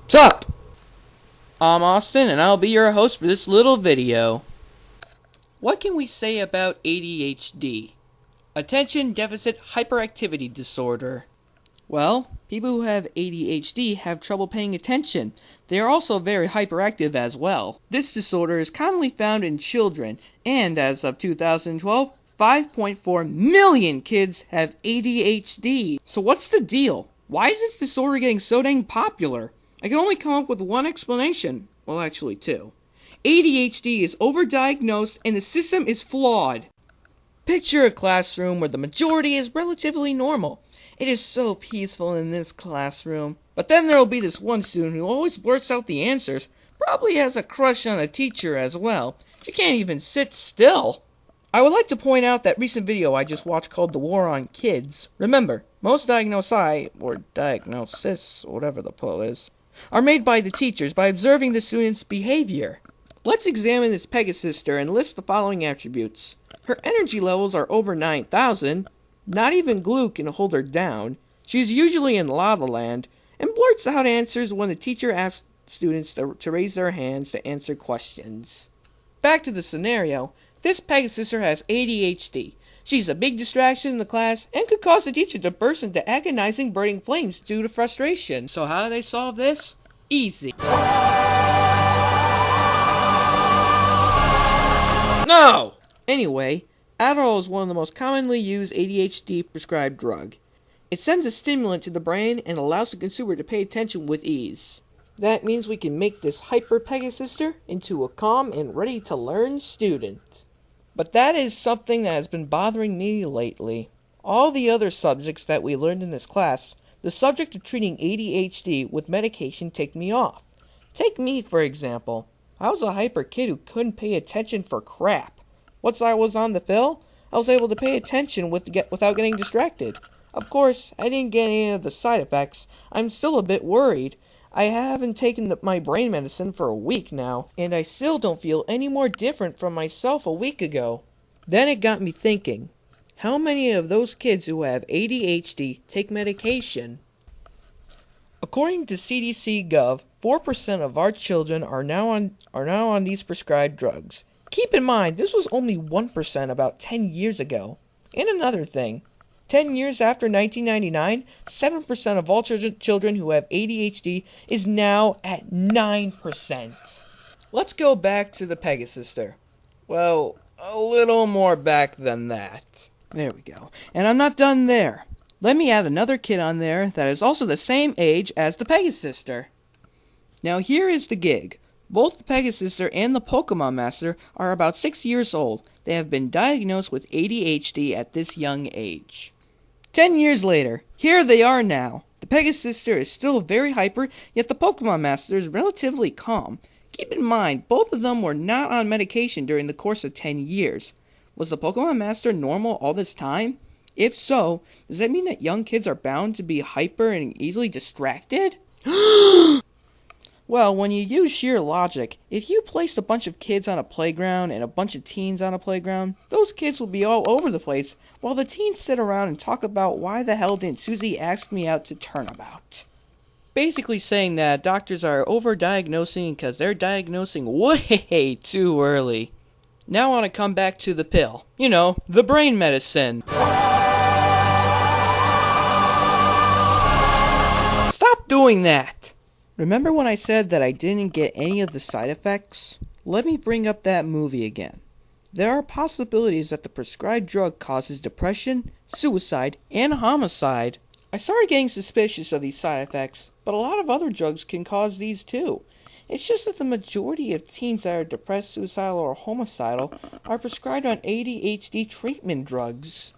Sup? I'm Austin, and I'll be your host for this little video. What can we say about ADHD? Attention Deficit Hyperactivity Disorder. Well, people who have ADHD have trouble paying attention. They are also very hyperactive as well. This disorder is commonly found in children, and as of 2012, 5.4 million kids have ADHD. So what's the deal? Why is this disorder getting so dang popular? I can only come up with one explanation. Well, actually two. ADHD is overdiagnosed and the system is flawed. Picture a classroom where the majority is relatively normal. It is so peaceful in this classroom. But then there will be this one student who always blurts out the answers, probably has a crush on a teacher as well. She can't even sit still. I would like to point out that recent video I just watched called The War on Kids. Remember, most diagnosi, or diagnosis, whatever the pull is, are made by the teachers by observing the student's behavior. Let's examine this Pegasister and list the following attributes. Her energy levels are over 9,000, not even glue can hold her down, she's usually in La-La Land, and blurts out answers when the teacher asks students to raise their hands to answer questions. Back to the scenario, this Pegasister has ADHD. She's a big distraction in the class and could cause the teacher to burst into agonizing burning flames due to frustration. So how do they solve this? Easy. No! Anyway, Adderall is one of the most commonly used ADHD prescribed drug. It sends a stimulant to the brain and allows the consumer to pay attention with ease. That means we can make this hyper Pegasister into a calm and ready to learn student. But that is something that has been bothering me lately. All the other subjects that we learned in this class, the subject of treating ADHD with medication take me off. Take me, for example. I was a hyper kid who couldn't pay attention for crap. Once I was on the pill, I was able to pay attention without getting distracted. Of course, I didn't get any of the side effects. I'm still a bit worried. I haven't taken my brain medicine for a week now, and I still don't feel any more different from myself a week ago. Then it got me thinking, how many of those kids who have ADHD take medication? According to CDC Gov, 4% of our children are now on these prescribed drugs. Keep in mind, this was only 1% about 10 years ago. And another thing, 10 years after 1999, 7% of all children who have ADHD is now at 9%. Let's go back to the Pegasister. Well, a little more back than that. There we go. And I'm not done there. Let me add another kid on there that is also the same age as the Pegasister. Now here is the gig. Both the Pegasister and the Pokemon Master are about 6 years old. They have been diagnosed with ADHD at this young age. 10 years later, here they are now. The Pegasister is still very hyper, yet the Pokemon Master is relatively calm. Keep in mind, both of them were not on medication during the course of 10 years. Was the Pokemon Master normal all this time? If so, does that mean that young kids are bound to be hyper and easily distracted? Well, when you use sheer logic, if you placed a bunch of kids on a playground and a bunch of teens on a playground, those kids will be all over the place, while the teens sit around and talk about why the hell didn't Susie ask me out to turnabout. Basically saying that doctors are overdiagnosing because they're diagnosing way too early. Now I want to come back to the pill. You know, the brain medicine. Stop doing that! Remember when I said that I didn't get any of the side effects? Let me bring up that movie again. There are possibilities that the prescribed drug causes depression, suicide, and homicide. I started getting suspicious of these side effects, but a lot of other drugs can cause these too. It's just that the majority of teens that are depressed, suicidal, or homicidal are prescribed on ADHD treatment drugs.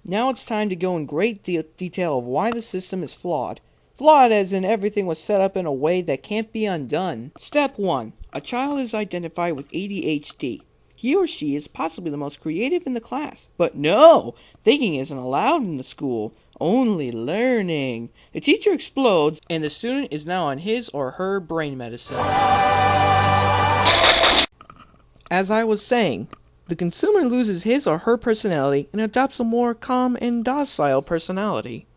Now it's time to go in great detail of why the system is flawed. Flawed as in everything was set up in a way that can't be undone. Step 1. A child is identified with ADHD. He or she is possibly the most creative in the class. But no! Thinking isn't allowed in the school. Only learning. The teacher explodes, and the student is now on his or her brain medicine. As I was saying, The consumer loses his or her personality and adopts a more calm and docile personality.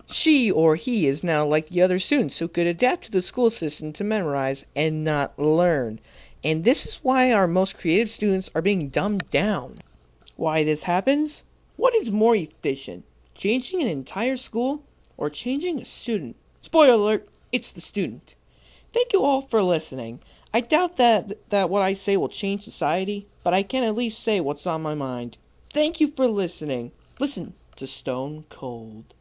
She or he is now like the other students who could adapt to the school system to memorize and not learn. And this is why our most creative students are being dumbed down. Why this happens? What is more efficient, changing an entire school or changing a student? Spoiler alert, it's the student. Thank you all for listening. I doubt that what I say will change society, but I can at least say what's on my mind. Thank you for listening. Listen to Stone Cold.